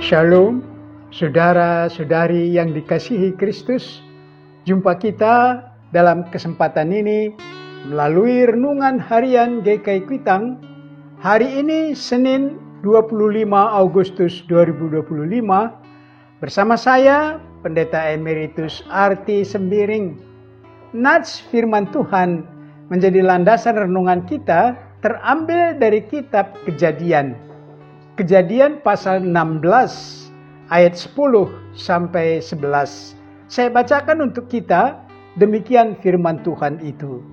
Shalom, saudara-saudari yang dikasihi Kristus. Jumpa kita dalam kesempatan ini melalui renungan harian GKI Kuitang. Hari ini Senin 25 Agustus 2025 bersama saya Pendeta Emeritus Arti Sembiring. Nats firman Tuhan menjadi landasan renungan kita terambil dari kitab Kejadian pasal 16 ayat 10 sampai 11. Saya bacakan untuk kita, demikian firman Tuhan itu.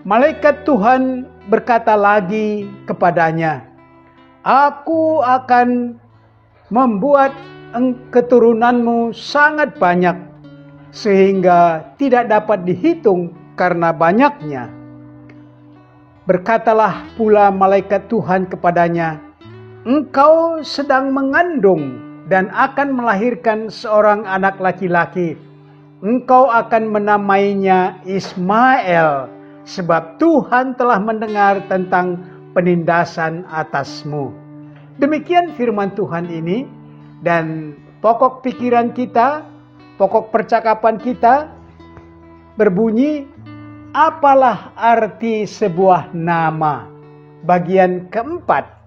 Malaikat Tuhan berkata lagi kepadanya, "Aku akan membuat keturunanmu sangat banyak, sehingga tidak dapat dihitung karena banyaknya." Berkatalah pula malaikat Tuhan kepadanya, "Engkau sedang mengandung dan akan melahirkan seorang anak laki-laki. Engkau akan menamainya Ismail, sebab Tuhan telah mendengar tentang penindasan atasmu." Demikian firman Tuhan ini, dan pokok pikiran kita, pokok percakapan kita berbunyi, apalah arti sebuah nama? Bagian keempat.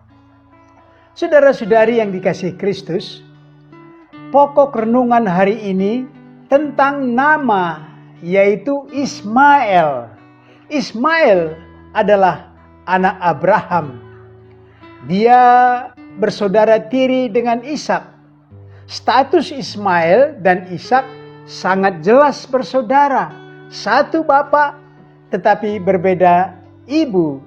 Saudara-saudari yang dikasihi Kristus, pokok renungan hari ini tentang nama, yaitu Ismail. Ismail adalah anak Abraham. Dia bersaudara tiri dengan Ishak. Status Ismail dan Ishak sangat jelas bersaudara. Satu bapak tetapi berbeda ibu.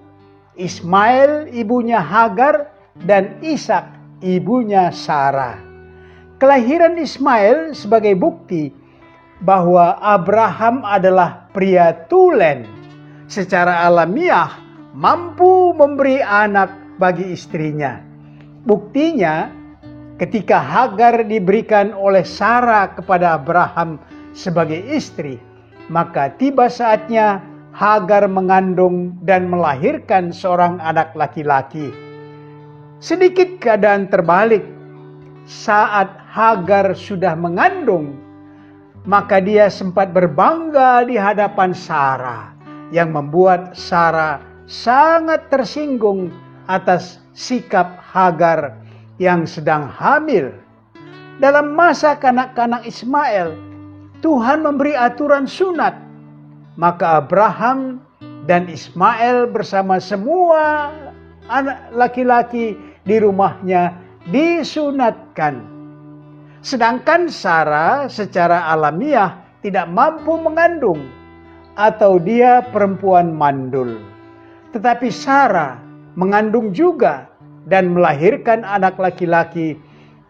Ismail ibunya Hagar dan Ishak ibunya Sarah. Kelahiran Ismail sebagai bukti bahwa Abraham adalah pria tulen, secara alamiah mampu memberi anak bagi istrinya. Buktinya ketika Hagar diberikan oleh Sarah kepada Abraham sebagai istri, maka tiba saatnya Hagar mengandung dan melahirkan seorang anak laki-laki. Sedikit keadaan terbalik. Saat Hagar sudah mengandung, maka dia sempat berbangga di hadapan Sarah, yang membuat Sarah sangat tersinggung atas sikap Hagar yang sedang hamil. Dalam masa kanak-kanak Ismail, Tuhan memberi aturan sunat. Maka Abraham dan Ismail bersama semua anak laki-laki di rumahnya disunatkan. Sedangkan Sarah secara alamiah tidak mampu mengandung, atau dia perempuan mandul. Tetapi Sarah mengandung juga dan melahirkan anak laki-laki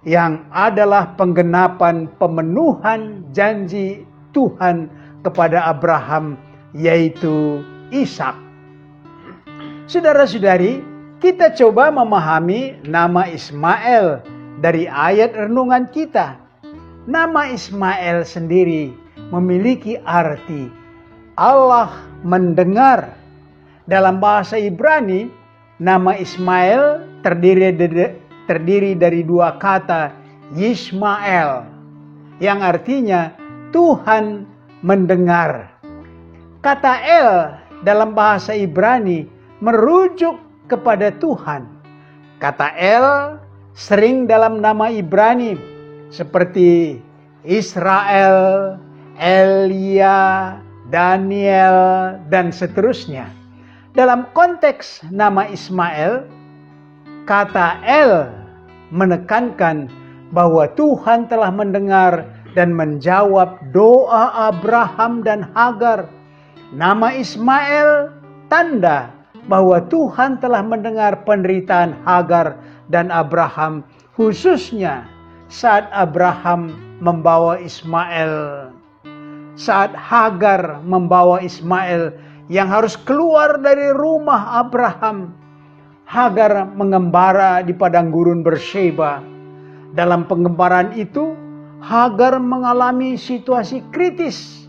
yang adalah penggenapan pemenuhan janji Tuhan kepada Abraham, yaitu Ishak. Saudara-saudari, kita coba memahami nama Ismail dari ayat renungan kita. Nama Ismail sendiri memiliki arti Allah mendengar. Dalam bahasa Ibrani, nama Ismail terdiri dari dua kata, Yismael, yang artinya Tuhan mendengar. Kata El dalam bahasa Ibrani merujuk kepada Tuhan. Kata El sering dalam nama Ibrani seperti Israel, Elia, Daniel, dan seterusnya. Dalam konteks nama Ismail, kata El menekankan bahwa Tuhan telah mendengar dan menjawab doa Abraham dan Hagar. Nama Ismail tanda bahwa Tuhan telah mendengar penderitaan Hagar dan Abraham, khususnya saat Abraham membawa Ismail. Saat Hagar membawa Ismail yang harus keluar dari rumah Abraham, Hagar mengembara di padang gurun Berseba. Dalam pengembaraan itu, Hagar mengalami situasi kritis.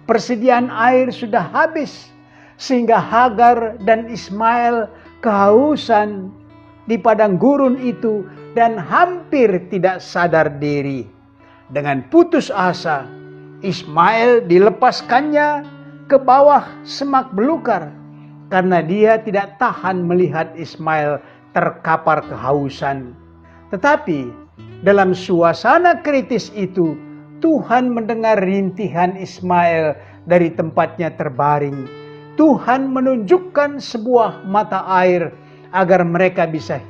Persediaan air sudah habis, sehingga Hagar dan Ismail kehausan di padang gurun itu dan hampir tidak sadar diri. Dengan putus asa, Ismail dilepaskannya ke bawah semak belukar karena dia tidak tahan melihat Ismail terkapar kehausan. Tetapi dalam suasana kritis itu, Tuhan mendengar rintihan Ismail dari tempatnya terbaring. Tuhan menunjukkan sebuah mata air agar mereka bisa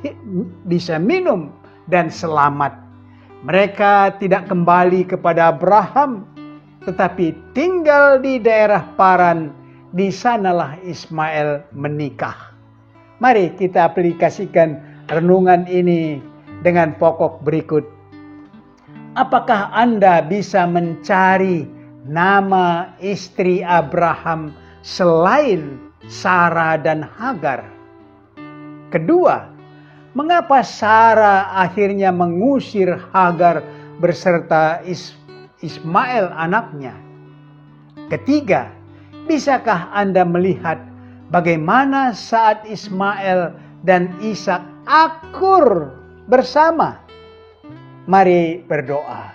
minum dan selamat. Mereka tidak kembali kepada Abraham, tetapi tinggal di daerah Paran. Di sanalah Ismail menikah. Mari kita aplikasikan renungan ini dengan pokok berikut. Apakah Anda bisa mencari nama istri Abraham selain Sarah dan Hagar? Kedua, mengapa Sarah akhirnya mengusir Hagar beserta Ismail anaknya? Ketiga, bisakah Anda melihat bagaimana saat Ismail dan Ishak akur bersama? Mari berdoa.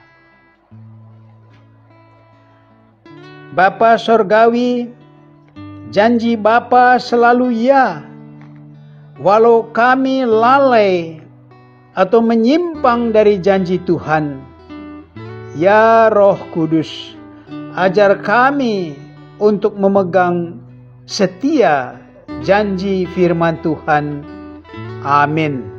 Bapa Sorgawi, janji Bapa selalu ya. Walau kami lalai atau menyimpang dari janji Tuhan, ya Roh Kudus, ajar kami untuk memegang setia janji firman Tuhan. Amin.